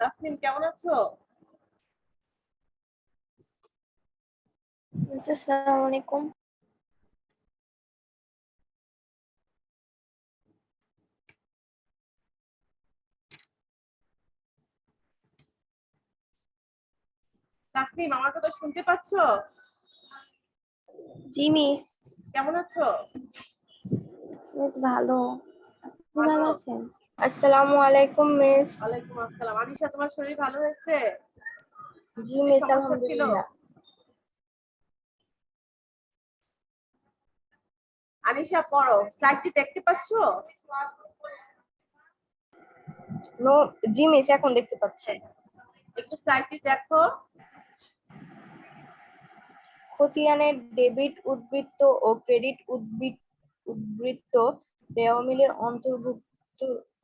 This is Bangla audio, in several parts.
তাসনিম কেমন আছো? আসসালামু আলাইকুম। তাসনিম আমার কথা শুনতে পাচ্ছো? জি মিস। কেমন আছো? মিস ভালো। আপনি ভালো। ভালো আছেন? আসসালামু আলাইকুম মিস। ওয়ালাইকুম আসসালাম। আনিশা তোমার শরীর ভালো হয়েছে? জি কি মিস, সমস্যা ছিল? আলহামদুলিল্লাহ। আনিশা পড়ো, স্লাইডটি দেখতে পাচ্ছো? নো, জি মিস এখন দেখতে পাচ্ছি। একটু স্লাইডটি দেখো। খতিয়ানের ডেবিট উদ্বৃত্ত ও ক্রেডিট উদ্বৃত্ত রেওমিলের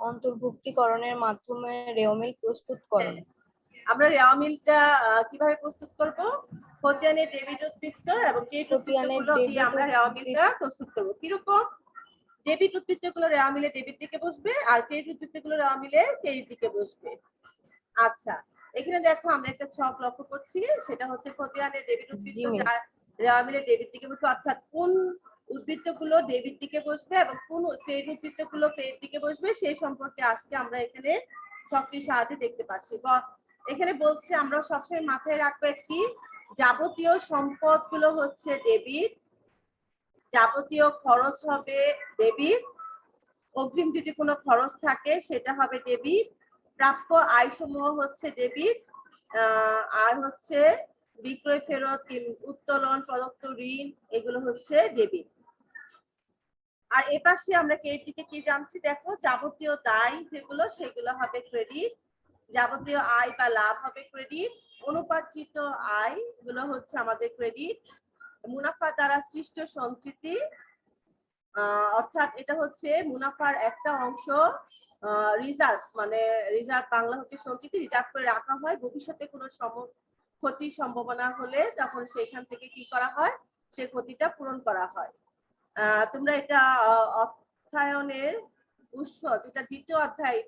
অন্তর্ভুক্তিকরণের মাধ্যমে রেওমিল প্রস্তুতকরণ। আমরা রেওয়ামিলটা কিভাবে প্রস্তুত করব? খতিয়ানের ডেবিট উদ্বৃত্ত এবং ক্রেডিট উদ্বৃত্তগুলো দিয়ে আমরা রেওয়ামিলটা প্রস্তুত করব। কিরকম? ডেবিট উদ্বৃত্তগুলো রেওয়ামিলে ডেবিট দিকে বসবে আর ক্রেডিট উদ্বৃত্তগুলো রেওয়ামিলে ক্রেডিট দিকে বসবে। আচ্ছা, এখানে দেখো আমরা একটা ছক লক্ষ্য করছি, সেটা হচ্ছে খতিয়ানের ডেবিট উদ্বৃত্ত যা রেওয়ামিলে ডেবিট দিকে বসবে, অর্থাৎ কোন উদ্বৃত্তগুলো ডেবিট দিকে বসবে এবং কোন ক্রেডিট উদ্বৃত্তগুলো ক্রেডিট দিকে বসবে সেই সম্পর্কে আজকে আমরা এখানে ছকটির সাহায্যে দেখতে পাচ্ছি। এখানে বলছে আমরা সবসময় মাথায় রাখবো একটি, যাবতীয় সম্পদগুলো হচ্ছে ডেবিট, যাবতীয় খরচ হবে ডেবিট, অগ্রিম যদি কোনো খরচ থাকে সেটা হবে ডেবিট, প্রাপ্য আয় সমূহ হচ্ছে ডেবিট, আর হচ্ছে বিক্রয় ফেরত, উত্তোলন, প্রদত্ত ঋণ, এগুলো হচ্ছে ডেবিট। আর এপাশে আমরা ক্রেডিট দিকে কি জানছি দেখো, যাবতীয় দায় যেগুলো সেগুলো হবে ক্রেডিট, যাবতীয় আয় বা লাভ হবে ক্রেডিট, অনুপার্জিত আয় গুলো হচ্ছে আমাদের ক্রেডিট, মুনাফা দ্বারা সৃষ্ট সঞ্চিতি অর্থাৎ এটা হচ্ছে মুনাফার একটা অংশ রিজার্ভ, মানে রিজার্ভ বাংলা হচ্ছে সঞ্চিতি, রিজার্ভ করে রাখা হয়, ভবিষ্যতে কোনো ক্ষতির সম্ভাবনা হলে তখন সেখান থেকে কি করা হয়, সেই ক্ষতিটা পূরণ করা হয়। তোমরা এটা অর্থায়নের উৎস, যেটা দ্বিতীয় অধ্যায়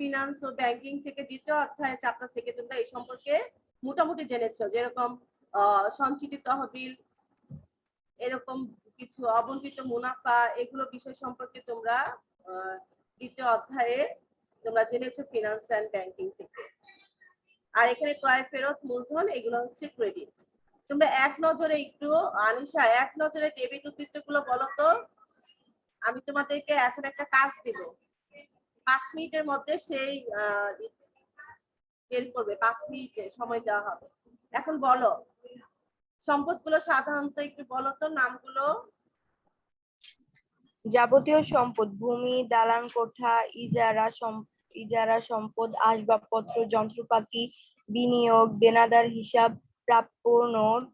ফিনান্স ও ব্যাংকিং থেকে দ্বিতীয় অধ্যায় চ্যাপ্টার থেকে তোমরা এই সম্পর্কে মোটামুটি জেনেছো, যেরকম সঞ্চিত তহবিল, এরকম কিছু অবন্টিত মুনাফা, এগুলো বিষয় সম্পর্কে তোমরা দ্বিতীয় অধ্যায়ে তোমরা জেনেছো ফিনান্স এন্ড ব্যাংকিং থেকে। আর এখানে ক্রয় ফেরত, মূলধন, এগুলো হচ্ছে ক্রেডিট। তোমরা এক নজরে একটু, আনিশা এক নজরে ডেবিট উদ্বৃত্ত গুলো বলো তো। আমি তোমাদেরকে এখন একটা কাজ দিব, 5 মিনিটের মধ্যে সেই বের করবে, 5 মিনিটে সময় দেওয়া হবে। এখন বলো সম্পদগুলো সাধারণত একটু বলো তো নামগুলো। যাবতীয় সম্পদ ভূমি, দালান কোঠা, ইজারা সম্পদ, আসবাবপত্র, যন্ত্রপাতি, বিনিয়োগ, দেনাদার হিসাব, প্রাপ্য নোট,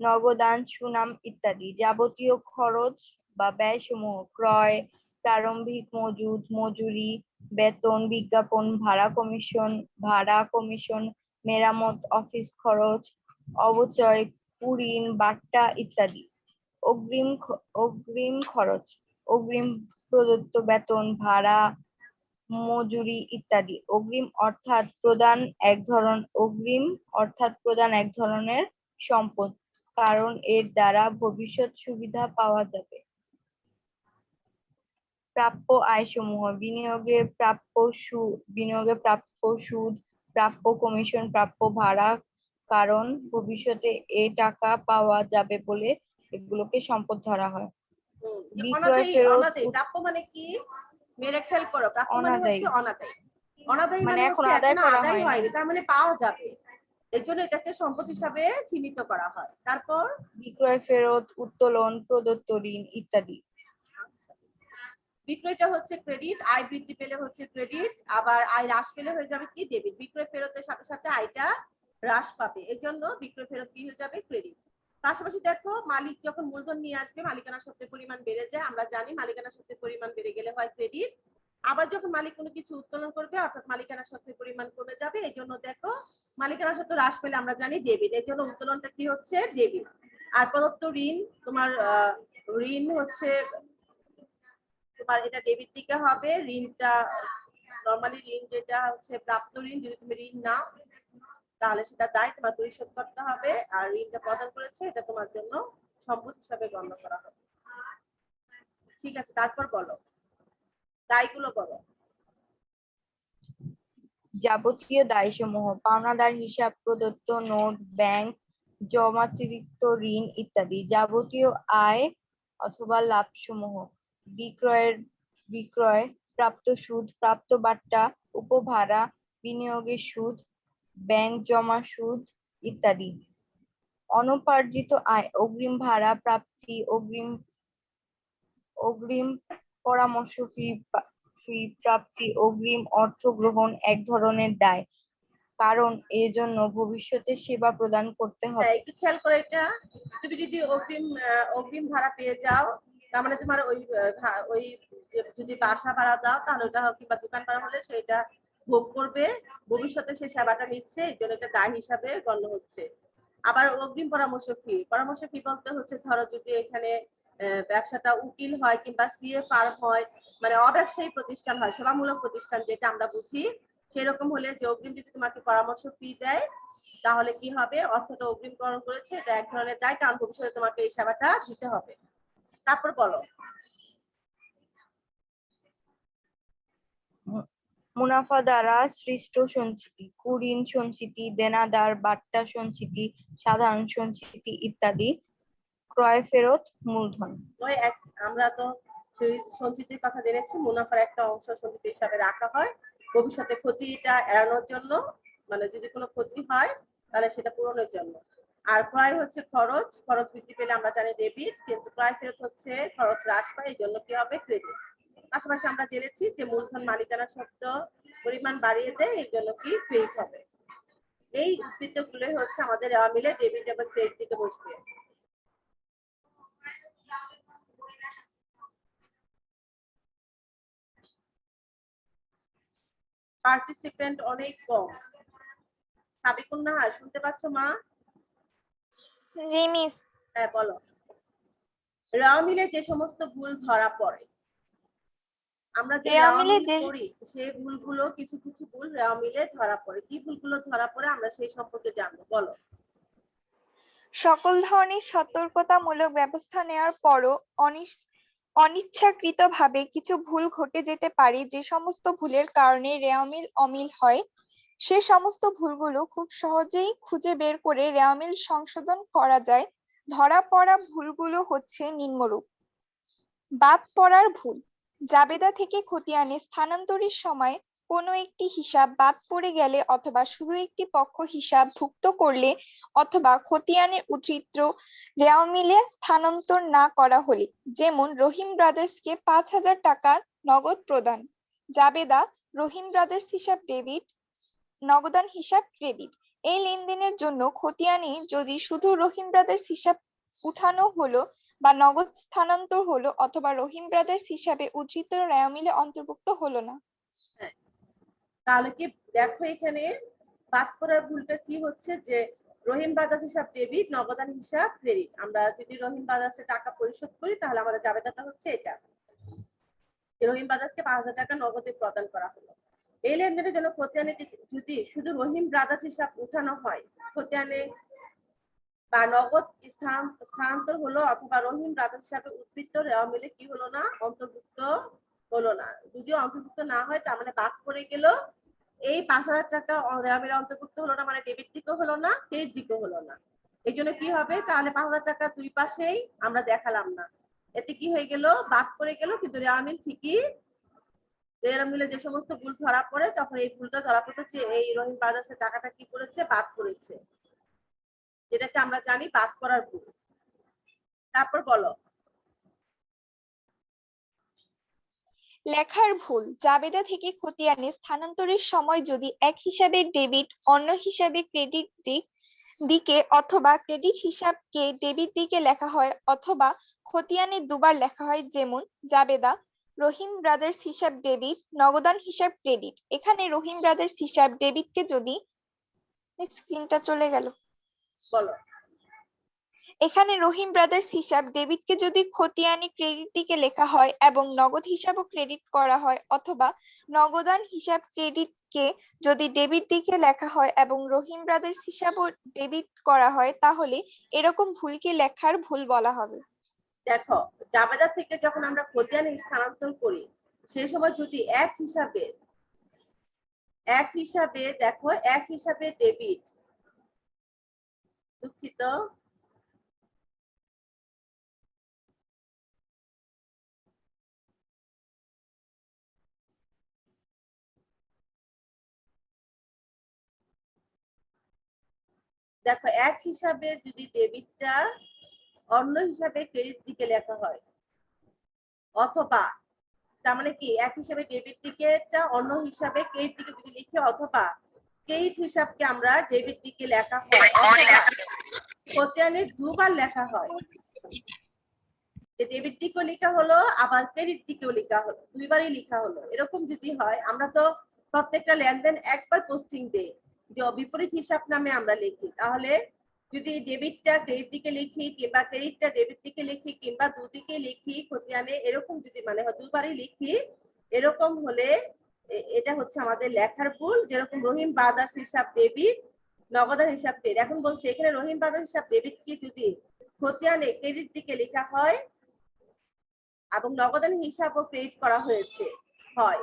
নগদান, সুনাম ইত্যাদি। যাবতীয় খরচ বা ব্যয়সমূহ ক্রয়, প্রারম্ভিক মজুদ, মজুরি, বেতন, বিজ্ঞাপন, ভাড়া কমিশন, মেরামত, অফিস খরচ, অবচয়, কুড়িন, বাট্টা ইত্যাদি। অগ্রিম খরচ, অগ্রিম প্রদত্ত বেতন, ভাড়া, মজুরি ইত্যাদি। অগ্রিম অর্থাৎ প্রদান এক ধরনের সম্পদ, কারণ এর দ্বারা ভবিষ্যৎ সুবিধা পাওয়া যাবে। প্রাপ্য আয়সমূহ বিনিয়োগের প্রাপ্য সুদ, প্রাপ্য কমিশন, প্রাপ্য ভাড়া, কারণ ভবিষ্যতে এ টাকা পাওয়া যাবে বলে এগুলোকে সম্পদ ধরা হয়। বিক্রয় অনাদায়ী, ফেরত অনাদায়ী প্রাপ্য মানে কি? মেরে খেয়াল করো, প্রাপ্য মানে অনাদায়ী, হচ্ছে অনাদায়ী। অনাদায়ী মানে মানে এখন হচ্ছে আদায় এখনো করা আদায় হয়নি। হয়নি, তার মানে পাওয়া যাবে, এর জন্য এটাকে সম্পদ হিসাবে চিহ্নিত করা হয়। তারপর বিক্রয় ফেরত, উত্তোলন, প্রদত্ত ঋণ ইত্যাদি। আচ্ছা, বিক্রয়টা হচ্ছে ক্রেডিট, আয় বৃদ্ধি পেলে হচ্ছে ক্রেডিট, আবার আয় হ্রাস পেলে হয়ে যাবে কি ডেবিট। বিক্রয় ফেরতের সাথে সাথে আয়টা হ্রাস পাবে, এই জন্য বিক্রয় ফেরত কি হয়ে যাবে ক্রেডিট। পাশাপাশি দেখো, মালিক যখন মূলধন নিয়ে আসবে মালিকানা সত্ত্বের পরিমাণ বেড়ে যায়, আমরা জানি মালিকানা সত্ত্বের পরিমাণ বেড়ে গেলে হয় ক্রেডিট। আবার যখন মালিক কোনো কিছু উত্তোলন করবে অর্থাৎ মালিকানা সত্ত্বের পরিমাণ কমে যাবে, এই জন্য দেখো মালিকানা সত্ত্ব হ্রাস পেলে আমরা জানি ডেবিট, এই জন্য উত্তোলনটা কি হচ্ছে ডেবিট। আর প্রদত্ত ঋণ, তোমার ঋণ হচ্ছে তোমার এটা ডেবিট দিকে হবে। ঋণটা নরমালি ঋণ যেটা হচ্ছে প্রাপ্ত ঋণ, যদি তুমি ঋণ নাও তাহলে সেটা দায় তোমার পরিশোধ করতে হবে, আর ঋণটা প্রদান করেছে এটা তোমার জন্য সম্পদ হিসাবে গণ্য করা হবে। ঠিক আছে, তারপর বলো দায়গুলো বলো। যাবতীয় দায়সমূহ, পাওনাদার হিসাব, প্রদত্ত নোট, ব্যাংক জমাতিরিক্ত ঋণ ইত্যাদি। যাবতীয় আয় অথবা লাভসমূহ, বিক্রয়, প্রাপ্ত সুদ, প্রাপ্ত বাট্টা, উপভাড়া, বিনিয়োগের সুদ, ব্যাংক জমা সুদ ইত্যাদি। অনুপার্জিত আয়, অগ্রিম ভাড়া প্রাপ্তি, অগ্রিম পরামর্শ ফি প্রাপ্তি, অগ্রিম অর্থ গ্রহণ এক ধরনের দায়, কারণ এজন্য ভবিষ্যতে সেবা প্রদান করতে হবে। একটু খেয়াল করে, এটা তুমি যদি অগ্রিম ভাড়া পেয়ে যাও, তার মানে তোমার ওই যদি বাসা ভাড়া দাও তাহলে ওটা কিংবা দোকান ভাড়া হলে সেটা ভোগ করবে, ভবিষ্যতে সে সেবাটা নিচ্ছে, এই জন্য এটা দায় হিসাবে গণ্য হচ্ছে। আবার অগ্রিম পরামর্শ ফি বলতে হচ্ছে, ধরো যদি এখানে ব্যবসাটা উকিল হয় কিংবা সিএ ফার্ম হয়, মানে অব্যবসায়ী প্রতিষ্ঠান হয়, সেবামূলক প্রতিষ্ঠান যেটা আমরা বুঝি, সেরকম হলে যে অগ্রিম যদি তোমাকে পরামর্শ ফি দেয় তাহলে কি হবে, অর্থটা অগ্রিমকরণ করেছে, এটা এক ধরনের দায়, কারণ ভবিষ্যতে তোমাকে এই সেবাটা দিতে হবে। তারপর বলো। মুনাফা দ্বারা সৃষ্ট সঞ্চিতি, কুঋণ সঞ্চিতি, দেনাদার বাট্টা সঞ্চিতি, সাধারণ সঞ্চিতি ইত্যাদি। ক্রয় ফেরত, মূলধন। আমরা তো সেই সঞ্চিতির কথা জেনেছি, মুনাফার একটা অংশ সঞ্চিতি হিসাবে রাখা হয় ভবিষ্যতে ক্ষতিটা এড়ানোর জন্য, মানে যদি কোনো ক্ষতি হয় তাহলে সেটা পূরণের জন্য। আর ক্রয় হচ্ছে খরচ, খরচ বৃদ্ধি পেলে আমরা জানি ডেবিট, কিন্তু ক্রয় ফেরত হচ্ছে খরচ হ্রাস পায়, এই জন্য কি হবে ক্রেডিট। পাশাপাশি আমরা জেনেছি যে মূলধন মালিকানা সত্ত্ব পরিমাণ বাড়িয়ে দেয়, এই জন্য কি ক্রেডিট হবে। এই উদ্বৃত্ত গুলোই হচ্ছে আমাদের মিলে ডেবিট এবং ক্রেডিট দিকে বসবে। পার্টিসিপেন্ট অনেক কম। সাবিকুন্না, শুনতে পাচ্ছ মা? জি মিস। হ্যাঁ বলো। রেওয়া মিলে যে সমস্ত ভুল ধরা পড়ে, আমরা যে রেওয়া রেওয়া মিলে মিল যে করি সেই ভুলগুলো, কিছু কিছু ভুল রেওয়া মিলে ধরা পড়ে। কি ভুলগুলো ধরা পড়ে আমরা সেই সম্পর্কে জানবো, বলো। সকল ধরনের সতর্কতামূলক ব্যবস্থা নেওয়ার পরও অনিচ্ছাকৃতভাবে কিছু ভুল ঘটে যেতে পারে, যে সমস্ত ভুলের কারণে রেওয়া মিল অমিল হয়, সে সমস্ত ভুলগুলো খুব সহজেই খুঁজে বের করে রেওয়া মিল সংশোধন করা যায়। ধরা পড়া ভুলগুলো হচ্ছে নিম্নরূপ: বাদ পড়ার ভুল, জাবেদা থেকে খতিয়ানে স্থানান্তরের সময় কোনো একটি হিসাব বাদ পড়ে গেলে অথবা শুধু একটি পক্ষ হিসাব ভুক্ত করলে অথবা খতিয়ানের উদ্ধৃত রেওয়া মিলে স্থানান্তর না করা হলে, যেমন রহিম ব্রাদার্সকে 5,000 টাকা নগদ প্রদান। জাবেদা: রহিম ব্রাদার্স হিসাব ডেবিট, নগদান হিসাব ক্রেডিট। এই লেনদেনের জন্য খতিয়ানে যদি শুধু রহিম ব্রাদার্স হিসাব উঠানো হলো বা নগদ স্থানান্তর হলো অথবা রহিম ব্রাদার্স হিসাবে উদ্ধৃত রেওয়া মিলে অন্তর্ভুক্ত হলো না। হ্যাঁ, তাহলে কি দেখো এখানে বাদ পড়ার ভুলটা কি হচ্ছে, যে রহিম বাজার হিসাব ডেবিট, নগদান হিসাব ক্রেডিট। আমরা যদি রহিম বাজারে টাকা পরিশোধ করি তাহলে আমাদের জাবেদাটা হচ্ছে এটা, রহিম বাজারকে 5,000 টাকা নগদে প্রদান করা হলো। এই লেনদেনের জন্য খতিয়ানে যদি শুধু রহিম ব্রাদার্স হিসাব উঠানো হয়, খতিয়ানে বা নগদ স্থানান্তর হলো অথবা রহিম ব্রাদার্স হিসাবে উদ্ধৃত রেওয়া মিলে কি হলো না, অন্তর্ভুক্ত হলো না। যদিও অন্তর্ভুক্ত না হয় তার মানে বাদ পড়ে গেল, এই 5,000 টাকা রেওয়ামিলে অন্তর্ভুক্ত হলো না, মানে ডেবিট দিকও হলো না, ক্রেডিট দিকও হলো না। এই জন্য কি হবে, তাহলে 5,000 টাকা দুই পাশেই আমরা দেখালাম না। এতে কি হয়ে গেল, বাদ করে গেল, কিন্তু রেওয়ামিল ঠিকই, রেওয়ামিলে যে সমস্ত ভুল ধরা পড়ে তখন এই ভুলটা ধরা পড়েছে, এই রহিম ব্রাদার্সের টাকাটা কি করেছে, বাদ করেছে, যেটাকে আমরা জানি বাদ করার ভুল। তারপর বলো। লেখার ভুল। জাবেদা থেকে খতিয়ানে স্থানান্তরের সময় যদি এক হিসাবে ডেবিট অন্য হিসাবে ক্রেডিট দিকে অথবা ক্রেডিট হিসাবকে ডেবিট দিকে লেখা হয় অথবা খতিয়ানে দুবার লেখা হয়, যেমন জাবেদা রহিম ব্রাদার্স হিসাব ডেবিট, নগদান হিসাব ক্রেডিট। এখানে রহিম ব্রাদার্স হিসাব ডেবিটকে যদি, স্ক্রিনটা চলে গেল, বলো। এখানে রহিম ব্রাদার্স হিসাব ডেবিটকে যদি খতিয়ানে ক্রেডিট দিকে লেখা হয় এবং নগদ হিসাবও ক্রেডিট করা হয় অথবা নগদান হিসাব ক্রেডিটকে যদি ডেবিট দিকে লেখা হয় এবং রহিম ব্রাদার্স হিসাবও ডেবিট করা হয়, তাহলে এরকম ভুলকে লেখার ভুল বলা হবে। দেখো, জাবেদা থেকে যখন আমরা খতিয়ানে স্থানান্তর করি, সেই সময় যদি এক হিসাবে দেখো, এক হিসাবে ডেবিট, দুঃখিত, দেখো এক হিসাবে যদি ডেবিটটা অন্য হিসাবে ক্রেডিট দিকে লেখা হয়, অথবা, তার মানে কি, এক হিসাবে ডেবিট দিকেটা অন্য হিসাবে ক্রেডিট দিকে যদি লিখি, অথবা ক্রেডিট হিসাবকে আমরা ডেবিট দিকে লেখা হয়, অথবা খতিয়ানে দুবার লেখা হয়, যে ডেবিট দিকেও লেখা হলো আবার ক্রেডিট দিকেও লেখা হলো, দুইবারই লেখা হলো, এরকম যদি হয়, আমরা তো প্রত্যেকটা লেনদেন একবার পোস্টিং দেই, যে বিপরীত হিসাব নামে আমরা লিখি, তাহলে যদি ডেবিটটা ক্রেডিট দিকে লিখি কিংবা ক্রেডিটটা ডেবিট দিকে লিখি কিংবা দুদিকে লিখি খতিয়ানে, এরকম যদি মানে দুবারই লিখি, এরকম হলে এটা হচ্ছে আমাদের লেখার ভুল। যেরকম রহিম ব্রাদার্স হিসাব ডেবিট, নগদান হিসাব ক্রেডিট। এখন বলছে এখানে রহিম ব্রাদার্স হিসাব ডেবিট কি যদি খতিয়ানে ক্রেডিট দিকে লেখা হয় এবং নগদান হিসাবও ক্রেডিট করা হয়েছে হয়,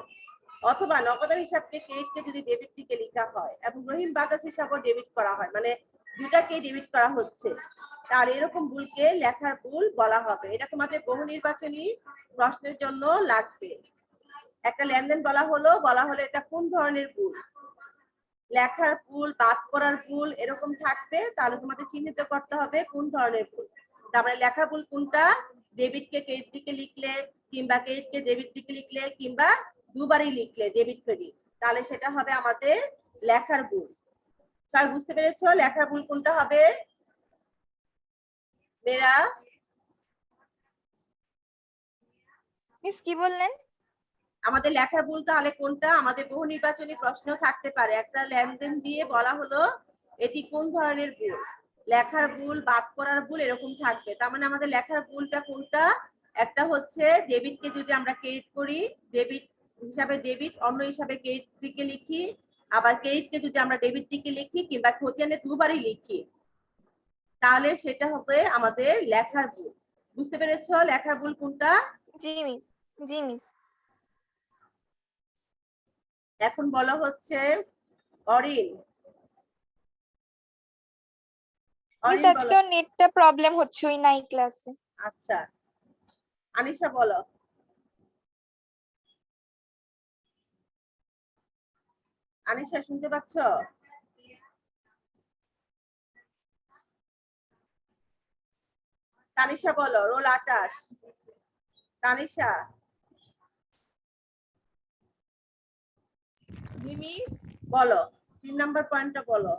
অথবা নগদান হিসাবকে ক্রেডিটকে যদি ডেবিট দিকে লেখা হয় এবং রহিম ব্রাদার্স হিসাবও ডেবিট করা হয়, মানে দুটাকেই ডেবিট করা হচ্ছে, তাহলে এরকম ভুলকে লেখার ভুল বলা হবে। এটা তোমাদের বহু নির্বাচনী প্রশ্নের জন্য লাগবে। একটা লেনদেন বলা হলো এটা কোন ধরনের ভুল, লেখার ভুল, বাদ করার ভুল, এরকম থাকবে, তাহলে তোমাদের চিহ্নিত করতে হবে কোন ধরনের ভুল। তারপরে লেখার ভুল কোনটা, ডেবিটকে ক্রেডিট দিকে লিখলে কিংবা ক্রেডিটকে ডেবিট দিকে লিখলে কিংবা দুবারই লিখলে ডেবিট ক্রেডিট, তাহলে সেটা হবে আমাদের লেখার ভুল। সবাই বুঝতে পেরেছো লেখার ভুল কোনটা হবে? মেয়েরা, মিস কি বললেন? আমাদের লেখার ভুল তাহলে কোনটা? আমাদের বহু নির্বাচনী প্রশ্ন থাকতে পারে, একটা লেনদেন দিয়ে বলা হলো এটি কোন ধরনের ভুল, লেখার ভুল, বাদ করার ভুল, এরকম থাকবে। তার মানে আমাদের লেখার ভুলটা কোনটা? একটা হচ্ছে ডেবিটকে যদি আমরা ক্রেডিট করি, ডেবিট হিসাবে ডেবিট অন্য হিসাবে ক্রেডিট দিকে লিখি, আবার ক্রেডিটকে যদি আমরা ডেবিট দিকে লিখি কিংবা খতিয়ানে দুবারই লিখি, তাহলে সেটা হবে আমাদের লেখার ভুল। বুঝতে পেরেছো লেখার ভুল কোনটা? জি মিস, জি মিস। এখন বলা হচ্ছে অরিন, মিস অরিন বলো। আজকেও নেটটা প্রবলেম হচ্ছে ওই নাই ক্লাসে। আচ্ছা, আনিশা বলো। আনিশা শুনতে পাচ্ছ? তানিশা বলো, রোল 28। তানিশা, জি মিস। বলো 3 নাম্বার পয়েন্টটা বলো।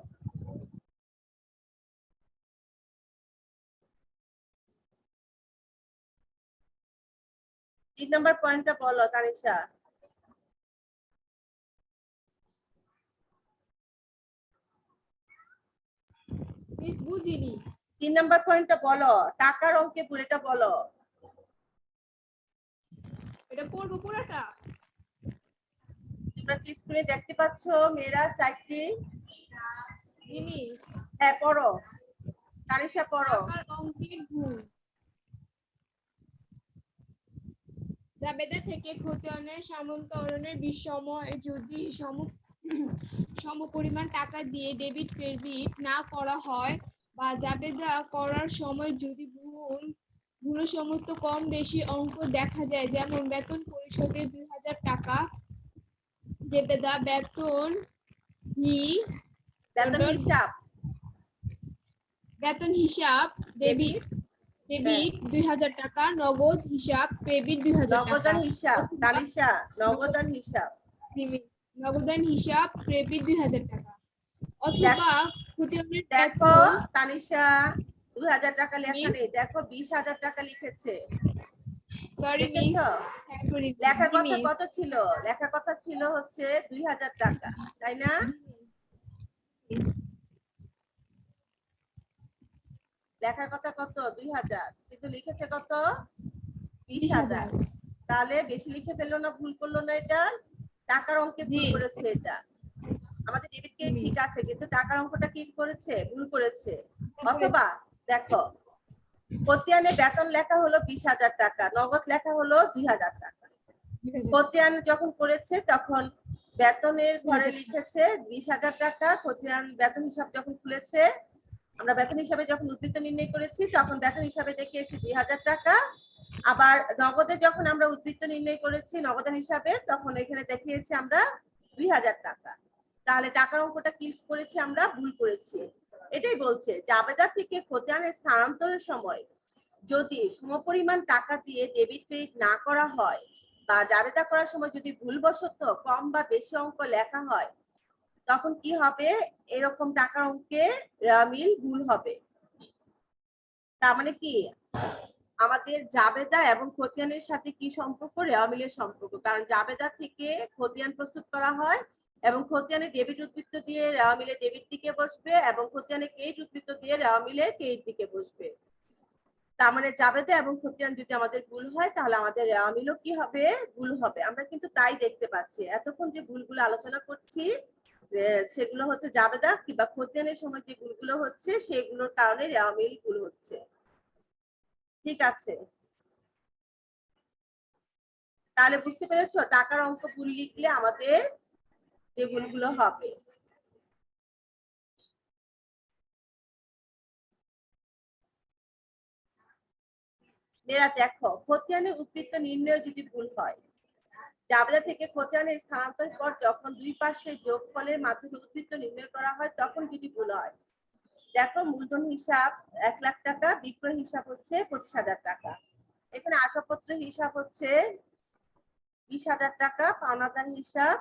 তিন নাম্বার পয়েন্টটা বলো তানিশা। মিস বুঝিনি। 3 নাম্বার পয়েন্টটা বলো, টাকার অঙ্কে পুরোটা বলো। এটা পড়বো পুরোটা? তোমরা কি স্ক্রিনে দেখতে পাচ্ছ মেয়েরা সাইটটি? জি মিস। হ্যাঁ পড়ো, তানিশা পড়ো। টাকার অঙ্কের ভুল। জাবেদা থেকে খতিয়ানের সামান্তরণের বিষময় যদি সমপরিমাণ টাকা দিয়ে ডেবিট ক্রেডিট না করা হয় বা জাবেদা করার সময় যদি ভুলের সমস্ত কম বেশি অঙ্ক দেখা যায়, যেমন বেতন পরিশোধে 2000 টাকা, জাবেদা বেতন বেতন হিসাব বেতন হিসাব ডেবিট হ্যাঁ, 2000 টাকা, নগদ হিসাব ক্রেডিট 2000 টাকা, নগদান হিসাব অথবা তালিশা, নগদান হিসাব। নগদান হিসাব ক্রেডিট 2000 টাকা, অথবা খতিয়ানের দেখো বেতন তানিশা 2000 টাকা লেখা নেই, দেখো 20,000 টাকা লিখেছে। সরি মিস, দেখেছো হ্যাঁ করি লেখার কথা মিস, কত ছিল? লেখার কথা ছিল হচ্ছে 2000 টাকা, তাই না? লেখার কথা কত 2000, কিন্তু লিখেছে কত 20,000। তাহলে বেশি লিখে ফেললো না, ভুল করলো না? এটা টাকার অঙ্কে ভুল জি। করেছে। এটা আমাদের ডেবিট কে জি, ঠিক মিস। আছে, কিন্তু টাকার অঙ্কটা কি করেছে? ভুল করেছে। অথবা দেখো খতিয়ানে বেতন লেখা হলো 20,000 টাকা, নগদ লেখা হলো 2000 টাকা। খতিয়ান যখন করেছে তখন বেতনের ঘরে লিখেছে 20,000 টাকা, খতিয়ান বেতন হিসাব যখন খুলেছে, আমরা বেতন হিসাবে যখন উদ্ধৃত নির্ণয় করেছি তখন বেতন হিসাবে দেখিয়েছি 2000 টাকা। আবার নগদে যখন আমরা উদ্ধৃত নির্ণয় করেছি নগদান হিসাবে, তখন এখানে দেখিয়েছি আমরা 2000 টাকা। তাহলে টাকার অঙ্কটা কি করেছি? আমরা ভুল করেছি। এটাই বলছে জাবেদা থেকে খতিয়ানে স্থানান্তরের সময় যদি সমপরিমাণ টাকা দিয়ে ডেবিট ক্রেডিট না করা হয় বা জাবেদা করার সময় যদি ভুলবশত কম বা বেশি অঙ্ক লেখা হয়, তখন কি হবে? এরকম টাকার অঙ্কে মিল ভুল হবে। তার মানে কি আমাদের জাবেদা এবং খতিয়ানের সাথে কি সম্পর্ক? রেওয়া মিলের সম্পর্ক। কারণ জাবেদা থেকে খতিয়ান প্রস্তুত করা হয় এবং খতিয়ানে ডেবিট উদ্ধৃত দিয়ে রেওয়া মিলে ডেবিট দিকে বসবে এবং খতিয়ানে ক্রেডিট উদ্ধৃত দিয়ে রেওয়া মিলে ক্রেডিট দিকে বসবে। তার মানে জাবেদা এবং খতিয়ান যদি আমাদের ভুল হয় তাহলে আমাদের রেওয়া মিলও কি হবে? ভুল হবে। আমরা কিন্তু তাই দেখতে পাচ্ছি এতক্ষণ যে ভুলগুলো আলোচনা করছি, সেগুলো হচ্ছে জাবেদা কিংবা খতিয়ানের সময় যে ভুলগুলো হচ্ছে সেগুলোর কারণে রেওয়া মিল ভুল হচ্ছে। ঠিক আছে, তাহলে বুঝতে পেরেছো টাকার অঙ্ক ভুল লিখলে আমাদের যে ভুলগুলো হবে। মেয়েরা দেখো, খতিয়ানের উদ্ধৃত নির্ণয় যদি ভুল হয়, জাবেদা থেকে খতিয়ানে স্থানান্তরের পর যখন দুই পাশের যোগফলের মাধ্যমে উদ্ধৃত নির্ণয় করা হয় তখন যদি ভুল হয়, দেখো মূলধন হিসাব 1,00,000 টাকা, বিক্রয় হিসাব হচ্ছে 25,000 টাকা, এখানে আসবাবপত্র হিসাব হচ্ছে 20,000 টাকা, পাওনাদার হিসাব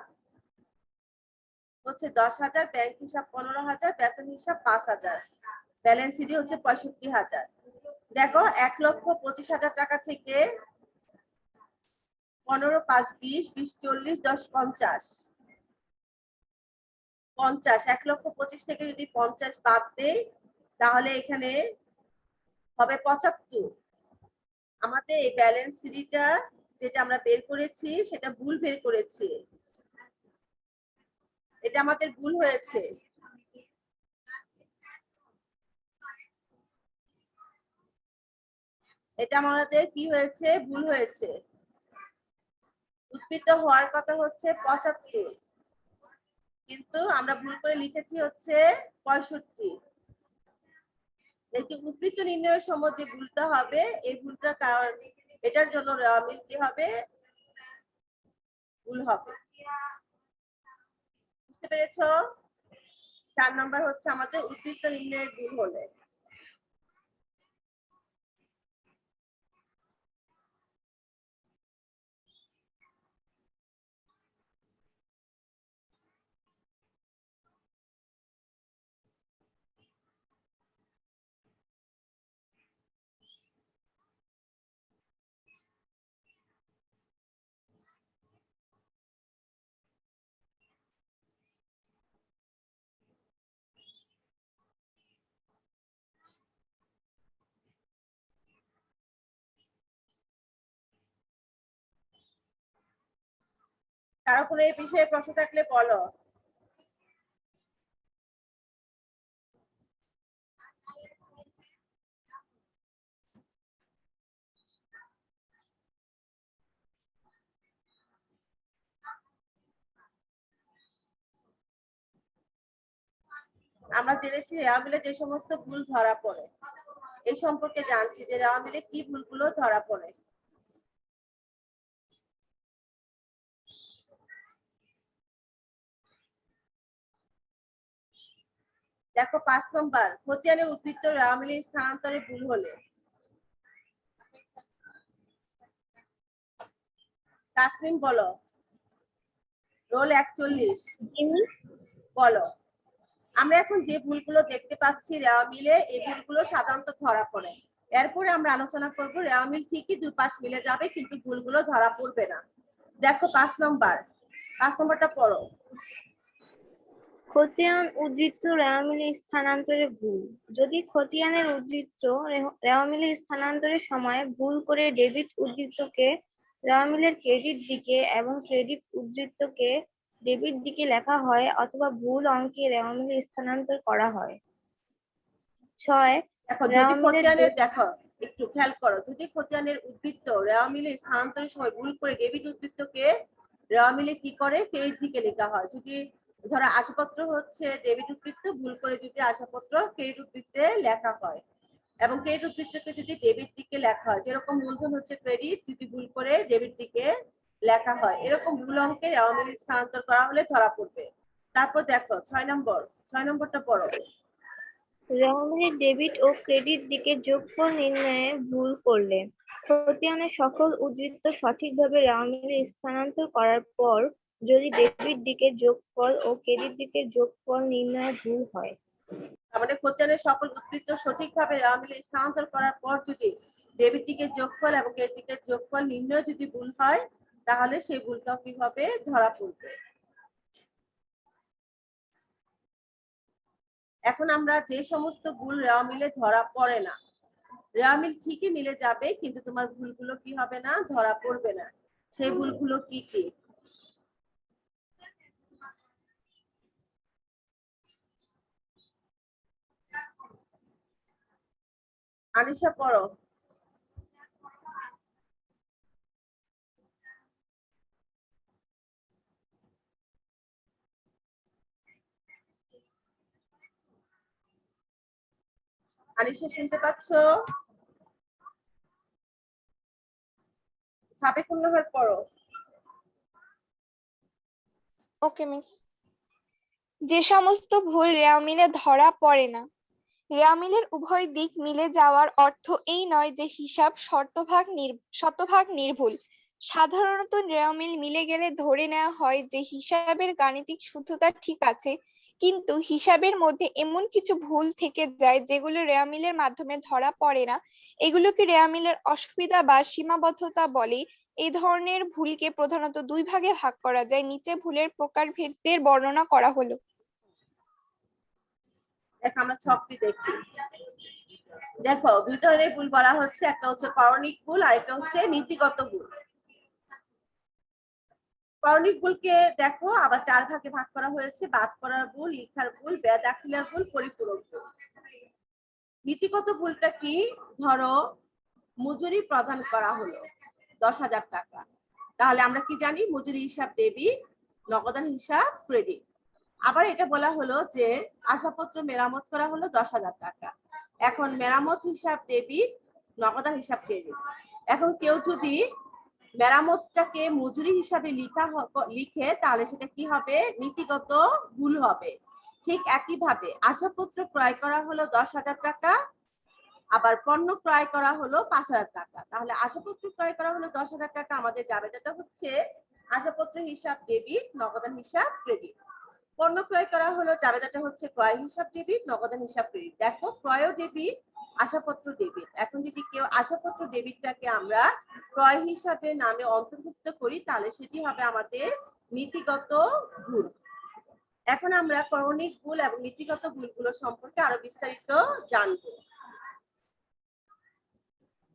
হচ্ছে 10,000, ব্যাংক হিসাব 15,000, বেতন হিসাব 5,000, ব্যালেন্স সিডি হচ্ছে 65,000। দেখো 1,25,000 টাকা থেকে 15, 5, 20, 20, 40, 10, 50, 1,25,000 থেকে যদি 50 বাদ দেই তাহলে এখানে হবে 75। আমাদের এই ব্যালেন্স সিডিটা যেটা আমরা বের করেছি সেটা ভুল বের করেছি, এটা আমাদের ভুল হয়েছে। এটা আমাদের কি হয়েছে? ভুল হয়েছে। উদ্ধৃত হওয়ার কথা হচ্ছে 75, কিন্তু আমরা ভুল করে লিখেছি হচ্ছে 65। এই যে উদ্ধৃত নির্ণয়ের সময় যে ভুলটা হবে, এই ভুলটার কারণ এটার জন্য মিল কি হবে? ভুল হবে। বুঝতে পেরেছো? 4 নম্বর হচ্ছে আমাদের উদ্ধৃত নির্ণয়ের ভুল হলে। কারো কোনো এই বিষয়ে প্রশ্ন থাকলে বলো। আমরা জেনেছি রেওয়া মিলে যে সমস্ত ভুল ধরা পড়ে, এই সম্পর্কে জানছি যে রেওয়া মিলে কি ভুলগুলো ধরা পড়ে। দেখো 5 নম্বর, খতিয়ানে উদ্বৃত্ত রেওয়া মিলে স্থানান্তরে ভুল হলে। তাসনিম বলো। রোল 41 বলো। আমরা এখন যে ভুলগুলো দেখতে পাচ্ছি রেওয়া মিলে, এই ভুলগুলো সাধারণত ধরা পড়ে। এরপরে আমরা আলোচনা করব রেওয়া মিল ঠিকই দুই পাশ মিলে যাবে কিন্তু ভুলগুলো ধরা পড়বে না। দেখো 5 নম্বরটা পড়ো। খতিয়ান উদ্বৃত্ত রেওয়া মিলে স্থানান্তরে ভুল। যদি খতিয়ানের উদ্বৃত্ত রেওয়া মিলে স্থানান্তরের সময় ভুল করে ডেবিট উদ্বৃত্তকে রেওয়া মিলের ক্রেডিট দিকে এবং ক্রেডিট উদ্বৃত্তকে ডেবিট দিকে লেখা হয় অথবা ভুল অঙ্কে রেওয়া মিলে স্থানান্তর করা হয়। 6 দেখো যদি রেওয়া মিলের খতিয়ানের, দেখো একটু খেয়াল করো, যদি খতিয়ানের উদ্বৃত্ত রেওয়া মিলে স্থানান্তরের সময় ভুল করে ডেবিট উদ্বৃত্তকে রেওয়া মিলে কি করে ক্রেডিট দিকে লেখা হয়। যদি ধরো আশাপত্র হচ্ছে ডেবিট উদ্বৃত্ত, ভুল করে যদি আশাপত্র ক্রেডিট উদ্বৃত্তে লেখা হয় এবং ক্রেডিট উদ্বৃত্তকে যদি ডেবিট দিকে লেখা হয়, যেরকম মূলধন হচ্ছে ক্রেডিট, যদি ভুল করে ডেবিট দিকে লেখা হয়, এরকম ভুল অঙ্কে রেওয়া মিলে স্থানান্তর করা হলে ধরা পড়বে। তারপর দেখো 6 নম্বরটা পড়ো। রেওয়া মিলের ডেবিট ও ক্রেডিট দিকের যোগফল নির্ণয়ে ভুল করলে খতিয়ানের সকল উদ্বৃত্ত সঠিকভাবে রেওয়া মিলে স্থানান্তর করার পর যদি ডেবিট দিকের যোগফল ও ক্রেডিট দিকের যোগফল নির্ণয়ে ভুল হয়। আমাদের খতিয়ানের সকল উদ্বৃত্ত সঠিকভাবে রেওয়া মিলে স্থানান্তর করার পর যদি ডেবিট দিকের যোগফল এবং ক্রেডিট দিকের যোগফল নির্ণয় যদি ভুল হয়, তাহলে সেই ভুলটাও কিভাবে ধরা পড়বে। এখন আমরা যে সমস্ত ভুল রেওয়া মিলে ধরা পড়ে না, রেওয়া মিল ঠিকই মিলে যাবে কিন্তু তোমার ভুলগুলো কি হবে না, ধরা পড়বে না, সেই ভুলগুলো কি কি? আনিশা পড়ো। আনিশা শুনতে পাচ্ছ? সাবিকুল্লাহর পড়ো। ওকে মিস। যে সমস্ত ভুল রেওয়া মিলে ধরা পড়ে না। রেওয়া মিলের উভয় দিক মিলে যাওয়ার অর্থ এই নয় যে হিসাব শতভাগ নির্ভুল। সাধারণত রেওয়া মিল মিলে গেলে ধরে নেওয়া হয় যে হিসাবের গাণিতিক শুদ্ধতা ঠিক আছে, কিন্তু হিসাবের মধ্যে এমন কিছু ভুল থেকে যায় যেগুলো রেওয়া মিলের মাধ্যমে ধরা পড়ে না। এগুলোকে রেওয়া মিলের অসুবিধা বা সীমাবদ্ধতা বলে। এই ধরনের ভুলকে প্রধানত দুই ভাগে ভাগ করা যায়, নিচে ভুলের প্রকারভেদের বর্ণনা করা হলো। দেখো আমরা ছকটি দেখি। দেখো দুই ধরনের ভুল বলা হচ্ছে, একটা হচ্ছে করণিক ভুল আর একটা হচ্ছে নীতিগত ভুল। করণিক ভুলকে দেখো আবার 4 ভাগে ভাগ করা হয়েছে: বাদ করার ভুল, লিখার ভুল, ব্যয় দাখিলার ভুল, পরিপূরক ভুল। নীতিগত ভুলটা কি? ধরো মজুরি প্রদান করা হলো 10,000 টাকা, তাহলে আমরা কি জানি? মজুরি হিসাব ডেবিট, নগদান হিসাব ক্রেডিট। আবার এটা বলা হলো যে আশাপত্র মেরামত করা হলো 10,000 টাকা, এখন মেরামত হিসাব ডেবিট, নগদান হিসাব ক্রেডিট। এখন কেউ যদি মেরামতটাকে মজুরি হিসাবে লিখে তাহলে সেটা কি হবে? নীতিগত ভুল হবে। ঠিক একইভাবে আশাপত্র ক্রয় করা হলো 10,000 টাকা, আবার পণ্য ক্রয় করা হলো 5,000 টাকা, তাহলে আশাপত্র ক্রয় করা হলো 10,000 টাকা, আমাদের জাবেদাটা হচ্ছে আশাপত্র হিসাব ডেবিট, নগদান হিসাব ক্রেডিট। পণ্য ক্রয় করা হলো, জাবেদাটা হচ্ছে ক্রয় হিসাব ডেবিট, নগদান হিসাব ক্রেডিট। দেখো ক্রয় ডেবিট, আশাপত্র ডেবিট। এখন যদি কেউ আশাপত্র ডেবিটটাকে আমরা ক্রয় হিসাবে নামে অন্তর্ভুক্ত করি তাহলে সেটি হবে আমাদের নীতিগত ভুল। এখন আমরা করণিক ভুল এবং নীতিগত ভুলগুলো সম্পর্কে আরো বিস্তারিত জানবো।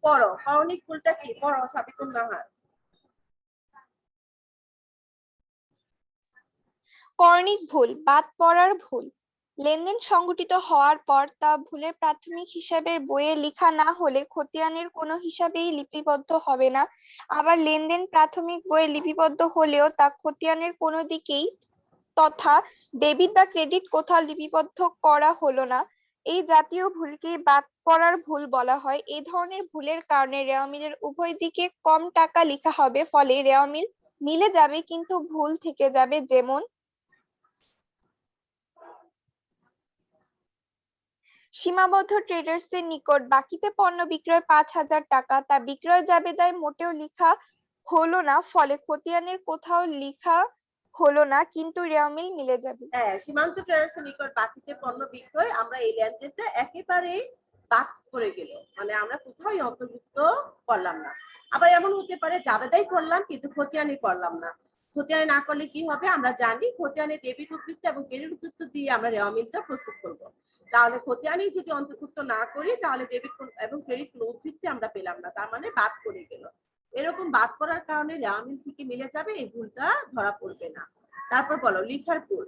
পড়ো, করণিক ভুলটা কি? পড়ো সাবিকুন নাহার। করণিক ভুল: বাদ পড়ার ভুল। লেনদেন সংঘটিত হওয়ার পর তা ভুলের প্রাথমিক হিসাবের বইয়ে লেখা না হলে খতিয়ানের কোনো হিসাবেই লিপিবদ্ধ হবে না। আবার লেনদেন প্রাথমিক বইয়ে লিপিবদ্ধ হলেও তা খতিয়ানের কোনো দিকেই তথা ডেবিট বা ক্রেডিট কোথাও লিপিবদ্ধ করা হলো না, এই জাতীয় ভুলকে বাদ পড়ার ভুল বলা হয়। এই ধরনের ভুলের কারণে রেওয়া মিলের উভয় দিকে কম টাকা লেখা হবে, ফলে রেওয়া মিল মিলে যাবে কিন্তু ভুল থেকে যাবে। যেমন সীমাবদ্ধ ট্রেডার্সের নিকট বাকিতে পণ্য বিক্রয় 5,000 টাকা, তা বিক্রয় জাবেদায় মোটেও লেখা হলো না, ফলে খতিয়ানের কোথাও লেখা হলো না কিন্তু রেওয়া মিল মিলে যাবে। হ্যাঁ, সীমান্ত ট্রেডার্সের নিকট বাকিতে পণ্য বিক্রয়, আমরা এই লেনদেনটা একেবারেই বাদ করে গেল, মানে আমরা কোথাও অন্তর্ভুক্ত করলাম না। আবার এমন হতে পারে জাবেদাই করলাম কিন্তু খতিয়ানি করলাম না। খতিয়ানি না করলে কি হবে আমরা জানি, খতিয়ানি ডেবিট উদ্ধৃত্ত এবং ক্রেডিট উদ্ধৃত্ত দিয়ে আমরা রেওয়া মিলটা প্রস্তুত করব। তাহলে খতিয়ানি যদি অন্তর্ভুক্ত না করি তাহলে ডেবিট এবং ক্রেডিট কোনো উদ্ধৃতি আমরা পেলাম না, তার মানে বাদ করে গেল। এরকম বাদ করার কারণে রেওয়া মিল থেকে মিলে যাবে, এই ভুলটা ধরা পড়বে না। তারপর বলো লিখার ভুল।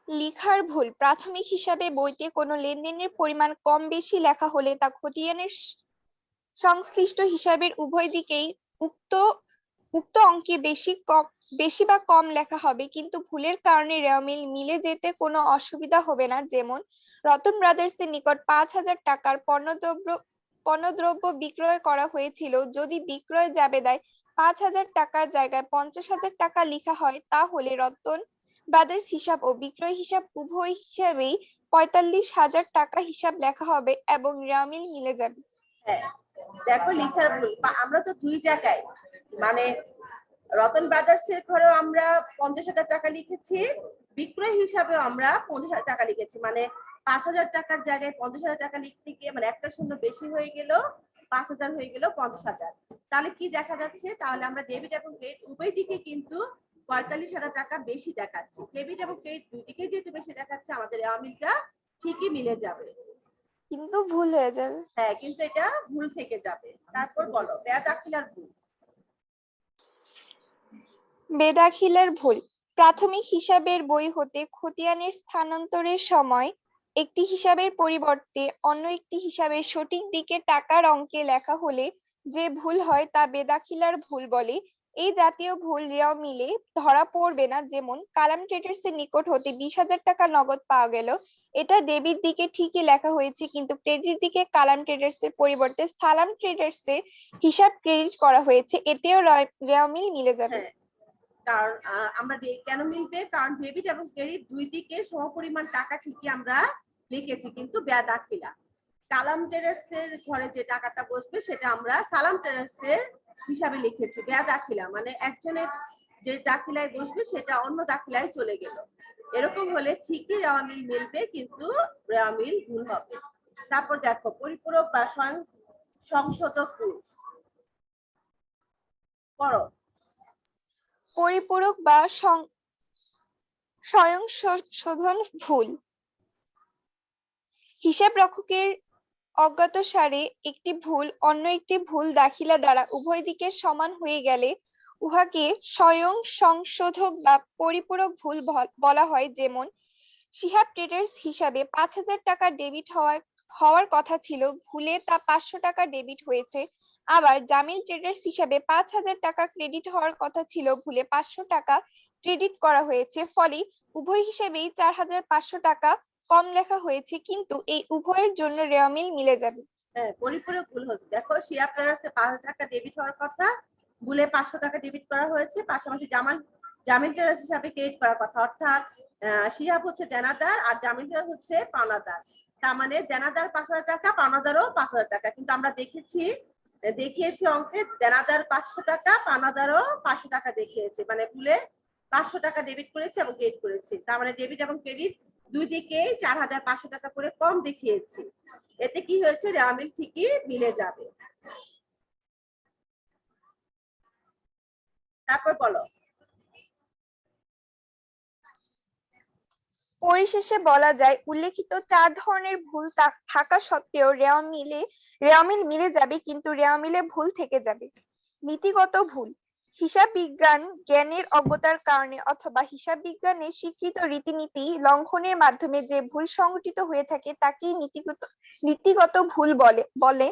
লিখার ভুল। প্রাথমিক হিসাবে বইতে কোনো লেনদেনের পরিমাণ কম বেশি লেখা হলে তা খতিয়ানের সংশ্লিষ্ট হিসাবের উভয় দিকেই উক্ত উক্ত অঙ্কে বেশি বা কম লেখা হবে, কিন্তু ভুলের কারণে রেওয়া মিল মিলে যেতে কোনো অসুবিধা হবে না। যেমন রতন ব্রাদার্সের নিকট 5,000 টাকার পণ্যদ্রব্য বিক্রয় করা হয়েছিল, যদি বিক্রয় জাবেদায় 5,000 টাকার জায়গায় 50,000 টাকা লেখা হয়, তাহলে রতন ব্রাদার্স হিসাব ও বিক্রয় হিসাব উভয় হিসাবেই 45,000 টাকা হিসাব লেখা হবে এবং রেওয়া মিল মিলে যাবে। হ্যাঁ, দেখো লিখার ভুল, আমরা তো দুই জায়গায়, মানে রতন ব্রাদার্স এর ঘরেও আমরা 50,000 টাকা লিখেছি, বিক্রয় হিসাবেও আমরা 50,000 টাকা লিখেছি, মানে 5,000 টাকার জায়গায় 50,000 টাকা লিখতে গিয়ে মানে একটা শূন্য বেশি হয়ে গেল, 5,000 হয়ে গেল 50,000। তাহলে কি দেখা যাচ্ছে, তাহলে আমরা ডেবিট এবং ক্রেডিট উভয় দিকে কিন্তু 45,000 টাকা বেশি দেখাচ্ছি। ডেবিট এবং ক্রেডিট দুই দিকে যেহেতু বেশি দেখাচ্ছে, আমাদের রেওয়া মিলটা ঠিকই মিলে যাবে, কিন্তু ভুল হয়ে যাবে। হ্যাঁ কিন্তু এটা ভুল থেকে যাবে। তারপর বলো বেদাখিলার ভুল। বেদাখিলের ভুল। প্রাথমিক হিসাবের বই হতে খতিয়ানের স্থানান্তরের সময় একটি হিসাবের পরিবর্তে অন্য একটি হিসাবের সঠিক দিকে টাকার অঙ্কে লেখা হলে যে ভুল হয় তা বেদাখিলার ভুল বলে। এই জাতীয় ভুল রেওয়া মিলে ধরা পড়বে না। যেমন কালাম ট্রেডার্স এর নিকট হতে 20,000 টাকা নগদ পাওয়া গেল, এটা ডেবিট দিকে ঠিকই লেখা হয়েছে কিন্তু ক্রেডিট দিকে কালাম ট্রেডার্স এর পরিবর্তে সালাম ট্রেডার্স এর হিসাব ক্রেডিট করা হয়েছে, এতেও রেওয়া মিল মিলে যাবে। কারণ আমরা কেন মিলবে, কারণ ডেবিট এবং ক্রেডিট দুই দিকে সমপরিমাণ টাকা ঠিকই আমরা লিখেছি কিন্তু বেদাখিলা। কালাম ট্রেডার্স এর ঘরে যে টাকাটা বসবে সেটা আমরা সালাম ট্রেডার্স এর হিসাবে লিখেছি বেদাখিলা, মানে একজনের যে দাখিলায় বসবে সেটা অন্য দাখিলায় চলে গেল। এরকম হলে ঠিকই রেওয়া মিল মিলবে কিন্তু রেওয়া মিল ভুল হবে। তারপর দেখো পরিপূরক বা স্বয়ং সংশোধক ভুল করো। পরিপূরক বা স্বয়ং শোধন ভুল। হিসাব রক্ষকের অজ্ঞাতসারে একটি ভুল অন্য একটি ভুল দাখিলা দ্বারা উভয় দিকে সমান হয়ে গেলে উহাকে স্বয়ং সংশোধক বা পরিপূরক ভুল বলা হয়। যেমন শিহাব ট্রেডার্স হিসাবে 5,000 টাকা ডেবিট হওয়ার কথা ছিল, ভুলে তা 500 টাকা ডেবিট হয়েছে। আবার জামিল ট্রেডার্স হিসাবে 5,000 টাকা ক্রেডিট হওয়ার কথা ছিল, ভুলে 500 টাকা ক্রেডিট করা হয়েছে, ফলে উভয় হিসেবেই 4,500 টাকা কম লেখা হয়েছে কিন্তু এই উভয়ের জন্য রেওয়া মিল মিলে যাবে। হ্যাঁ, পরিপূরক ভুল হচ্ছে, দেখো শিহাব ট্রেডার্সে 5,000 টাকা ডেবিট হওয়ার কথা, ভুলে 500 টাকা ডেবিট করা হয়েছে, পাশাপাশি জামিল ট্রেডার্স হিসাবে ক্রেডিট করার কথা, অর্থাৎ শিহাব হচ্ছে দেনাদার আর জামিল ট্রেডার্স হচ্ছে পাওনাদার। তার মানে দেনাদার 5,000 টাকা, পাওনাদারও 5,000 টাকা, কিন্তু আমরা দেখিয়েছি অঙ্কে দেনাদার 500 টাকা, পাওনাদারও 500 টাকা দেখিয়েছে, মানে ভুলে 500 টাকা ডেবিট করেছে এবং ক্রেডিট করেছে, তার মানে ডেবিট এবং ক্রেডিট দুই দিকে 4,500 টাকা করে কম দেখিয়েছি। এতে কি হয়েছে, রেওয়া মিল ঠিকই মিলে যাবে। তারপর বলো। পরিশেষে বলা যায় উল্লেখিত 4 ধরনের ভুল থাকা সত্ত্বেও রেওয়া মিল মিলে যাবে কিন্তু রেওয়া মিলে ভুল থেকে যাবে। নীতিগত ভুল। হিসাব বিজ্ঞান জ্ঞানের অজ্ঞতার কারণে অথবা হিসাব বিজ্ঞানের স্বীকৃত রীতিনীতি লঙ্ঘনের মাধ্যমে যে ভুল সংঘটিত হয়ে থাকে তাকেই নীতিগত ভুল বলে।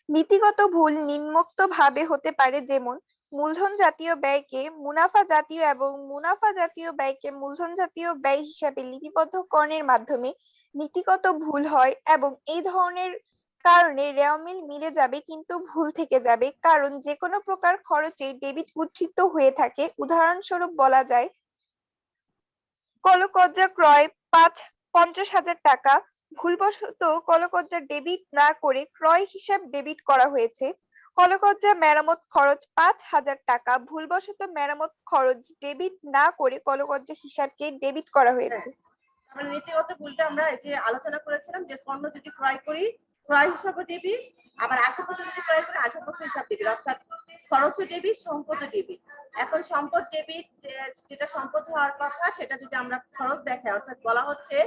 নীতিগত ভুল নিম্নোক্ত ভাবে হতে পারে। যেমন মূলধন জাতীয় ব্যয়কে মুনাফা জাতীয় এবং মুনাফা জাতীয় ব্যয়কে মূলধন জাতীয় ব্যয় হিসাবে লিপিবদ্ধকরণের মাধ্যমে নীতিগত ভুল হয় এবং এই ধরনের কারণে রেওয়ামিল মিলে যাবে কিন্তু ভুল থেকে যাবে, কারণ যে কোনো প্রকার খরচে ডেবিট উদ্ধৃত হয়ে থাকে। উদাহরণস্বরূপ বলা যায় কলকজ্জা ক্রয় 50,000 টাকা, ভুলবশত কলকজ্জা ডেবিট না করে ক্রয় হিসাব ডেবিট করা হয়েছে। কলকজ্জা মেরামত খরচ 5,000 টাকা, ভুলবশত মেরামত খরচ ডেবিট না করে কলকজ্জা হিসাবকে ডেবিট করা হয়েছে। আমরা নীতিগত ভুলটা আমরা এই যে আলোচনা করেছিলাম যে পণ্য যদি ক্রয় করি ক্রয় হিসাবে ডেবিট, আবার আসবাবপত্র যদি ক্রয় করি আসবাবপত্র হিসাব ডেবিট, অর্থাৎ খরচও ডেবিট সম্পদও ডেবিট। এখন সম্পদ ডেবিট যেটা সম্পদ হওয়ার কথা সেটা যদি আমরা খরচ দেখাই, অর্থাৎ বলা হচ্ছে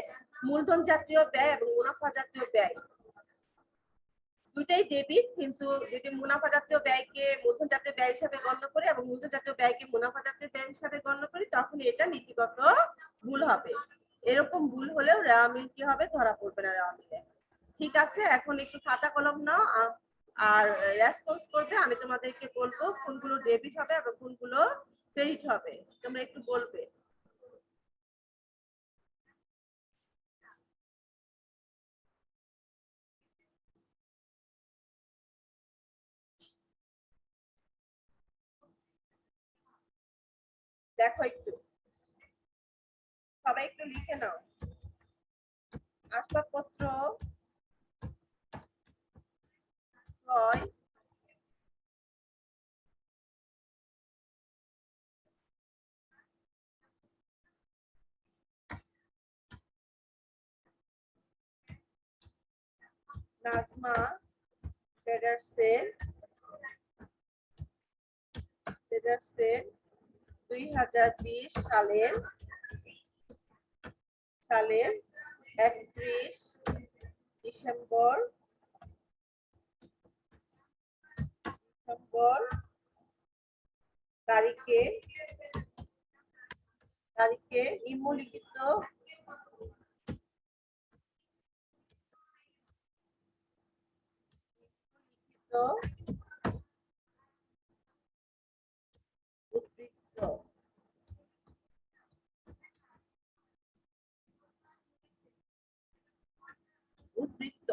মূলধন জাতীয় ব্যয় এবং মুনাফা জাতীয় ব্যয় দুইটাই ডেবিট, কিন্তু যদি মুনাফা জাতীয় ব্যয়কে মূলধন জাতীয় ব্যয় হিসাবে গণ্য করি এবং মূলধন জাতীয় ব্যয়কে মুনাফা জাতীয় ব্যয় হিসাবে গণ্য করি তখন এটা নীতিগত ভুল হবে। এরকম ভুল হলেও রেওয়ামিল কি হবে, ধরা পড়বে না রেওয়ামিলে। ঠিক আছে, এখন একটু খাতা কলম নাও আর রেসপন্স করবে। আমি তোমাদেরকে বলবো কোনগুলো ডেবিট হবে এবং কোনগুলো ক্রেডিট হবে, তোমরা একটু বলবে। দেখো একটু সবাই একটু লিখে নাও। আসবাবপত্র ক্রয় নাজমা ট্রেডার্সের 2020 সালের 31 ডিসেম্বর তারিখে নিম্নলিখিত উদ্বৃত্ত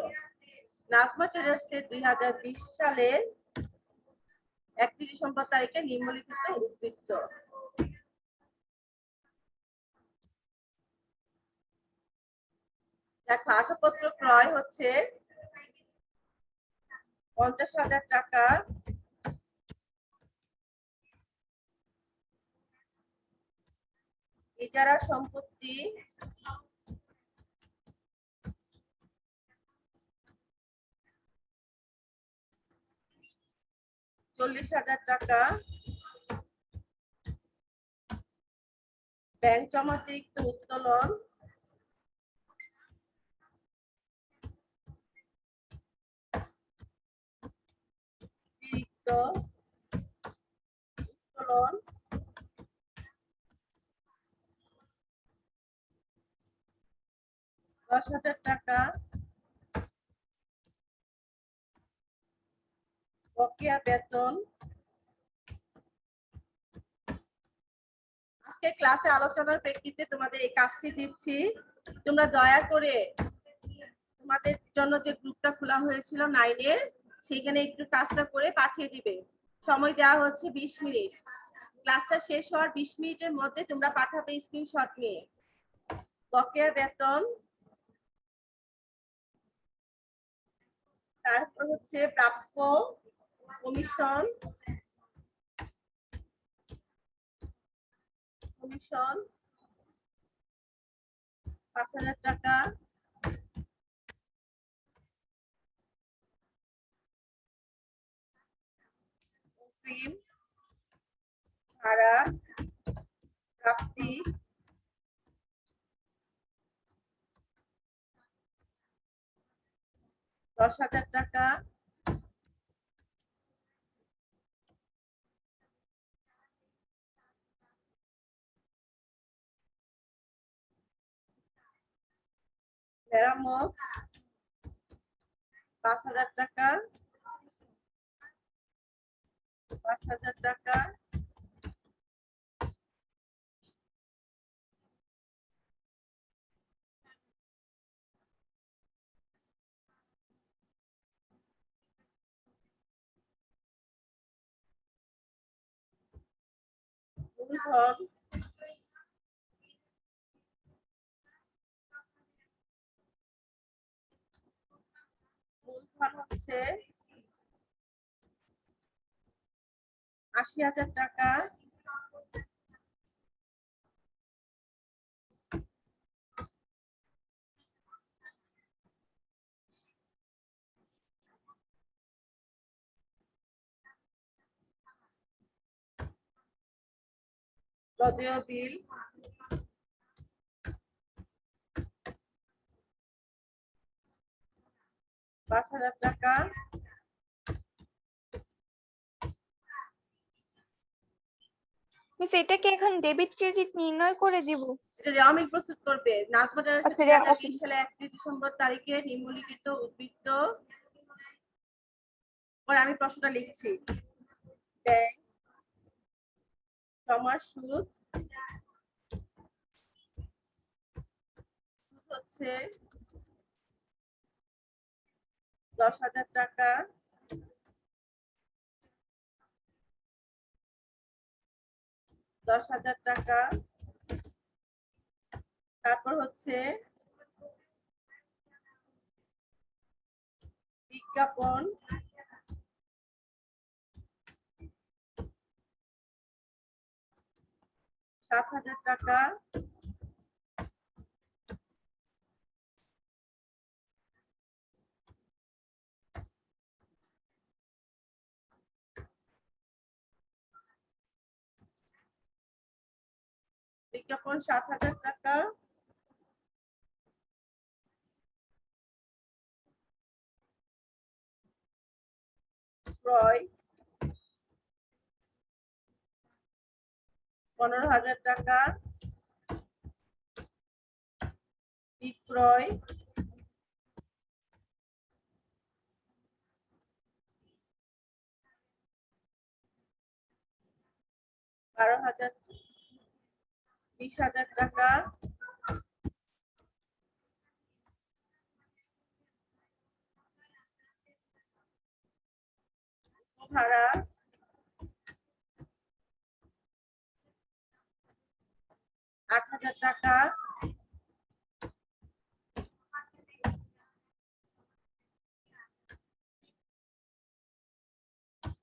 নাজমা ট্রেডার্সের 2020 সালের 31 ডিসেম্বর তারিখে নিম্নলিখিত উদ্বৃত্ত। দেখো আসবাবপত্র ক্রয় হচ্ছে 50,000 টাকা, ইজারা সম্পত্তি 40,000 টাকা, ব্যাংক জমাতিরিক্ত উত্তোলন 10,000 টাকা, বকেয়া বেতন। আজকে ক্লাসে আলোচনার প্রেক্ষিতে তোমাদের এই কাজটি দিচ্ছি, তোমরা দয়া করে তোমাদের জন্য যে গ্রুপটা খোলা হয়েছিল 9 এর সেখানে একটু কাজটা করে পাঠিয়ে দিবে। সময় দেওয়া হচ্ছে 20 মিনিট। ক্লাসটা শেষ হওয়ার 20 মিনিটের মধ্যে তোমরা পাঠাবে স্ক্রিনশট নিয়ে। বকেয়া বেতন, তারপর হচ্ছে প্রাপ্য কমিশন 5,000 টাকা, অগ্রিম ভাড়া প্রাপ্তি 10,000 টাকা, মেরামত 5,000 টাকা, 5,000 টাকা। মূলধন হচ্ছে 80,000 টাকা। তদেয় বিল 5,000 টাকা। মিস এটা কি এখন ডেবিট ক্রেডিট নির্ণয় করে দিব? এটা রেওয়ামিল প্রস্তুত করবে। নাজমা ট্রেডার্স আচ্ছা, 2020 সালে 31 ডিসেম্বর তারিখে নিম্নলিখিত উদ্বৃত্ত, পরে আমি প্রশ্নটা লিখছি। ব্যাংক জমা সুদ হচ্ছে 10,000 টাকা। তারপর হচ্ছে বিজ্ঞাপন 7,000 টাকা। বিজ্ঞাপন 7,000 টাকা। ক্রয় 15,000 টাকা। বিক্রয় 12,000 20,000 টাকা। ভাড়া 8,000 টাকা।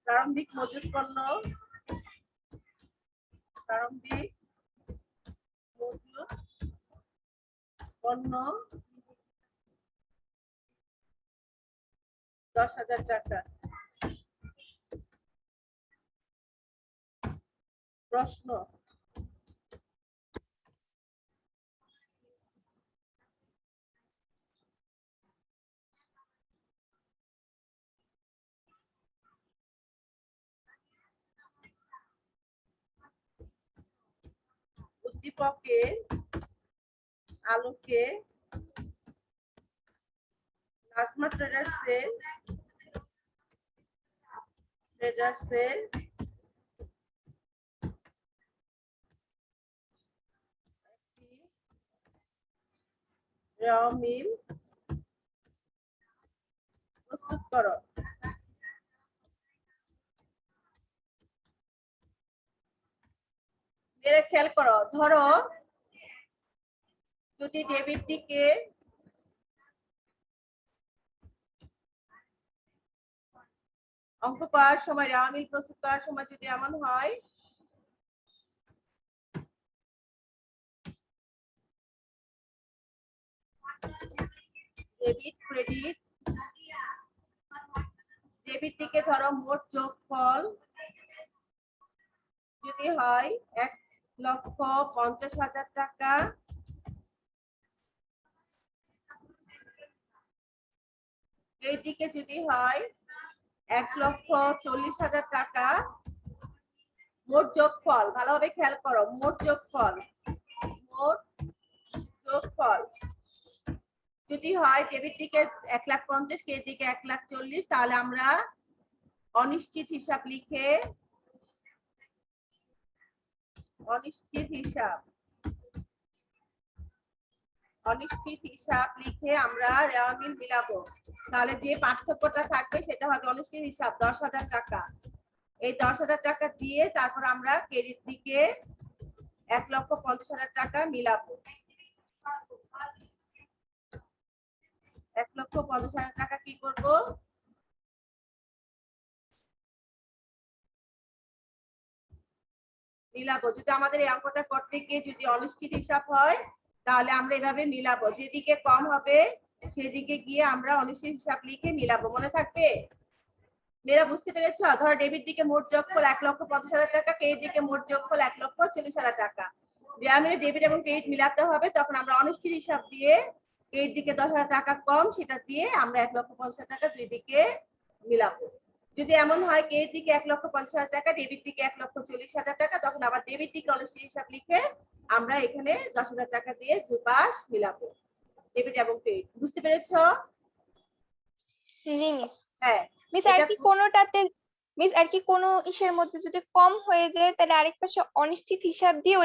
প্রারম্ভিক মজুত পণ্য 10,000 টাকা। প্রশ্ন, উদ্দীপকের আলোকে নাজমা ট্রেডার্সের রেওয়ামিল প্রস্তুত করো। এরা খেয়াল করো, ধরো যদি ডেবিট দিকে অঙ্ক করার সময়, রেওয়ামিল প্রস্তুত করার সময় যদি এমন হয় ডেবিট ক্রেডিট, ডেবিট দিকে ধরো মোট যোগফল যদি হয় 1,50,000 টাকা, এই দিকে যদি হয় 1,40,000 টাকা, মোট যোগফল ভালোভাবে খেয়াল করো, মোট যোগফল যদি হয় ডেবিট দিকে 1,50,000 কে দিকে 1,40,000, তাহলে আমরা অনিশ্চিত হিসাব লিখে অনিশ্চিত হিসাব লিখে আমরা রেওয়া মিল মিলাবো। তাহলে যে পার্থক্যটা থাকবে সেটা হবে অনিশ্চিত হিসাব 10,000 টাকা। এই 10,000 টাকা দিয়ে তারপর আমরা ক্রেডিট দিকে 1,50,000 টাকা মিলাবো। 1,50,000 টাকা কি করব? মিলাবো। যদি আমাদের এই অঙ্কটা করতে গিয়ে যদি অনিশ্চিত হিসাব হয় তাহলে আমরা এভাবে মিলাবো, যেদিকে কম হবে সেদিকে গিয়ে আমরা অনিশ্চিত হিসাব লিখে মিলাবো। মনে থাকবে? মেয়েরা বুঝতে পেরেছো? ধরো ডেবিট দিকে মোট যোগফল 1,50,000 টাকা, ক্রেডিট দিকে মোট যোগফল 1,40,000 টাকা। রেওয়া মিলে ডেবিট এবং ক্রেডিট মিলাতে হবে, তখন আমরা অনিশ্চিত হিসাব দিয়ে ক্রেডিট দিকে 10,000 টাকা কম সেটা দিয়ে আমরা 1,50,000 টাকা দুই দিকে মিলাবো। যদি এমন হয় ক্রেডিট দিকে 1,50,000 টাকা, ডেবিট দিকে 1,40,000 টাকা, তখন আবার ডেবিট দিকে অনিশ্চিত হিসাব লিখে আমরা এখানে 10,000 টাকা দিয়ে দুই পাশ মিলাবো, ডেবিট এবং ক্রেডিট। বুঝতে পেরেছো? জি মিস। হ্যাঁ। মিস আর কি কোনোটাতে মিস আর কি কোনো ইসের মধ্যে যদি কম হয়ে যায় তাহলে আরেক পাশে অনিশ্চিত হিসাব দিয়ে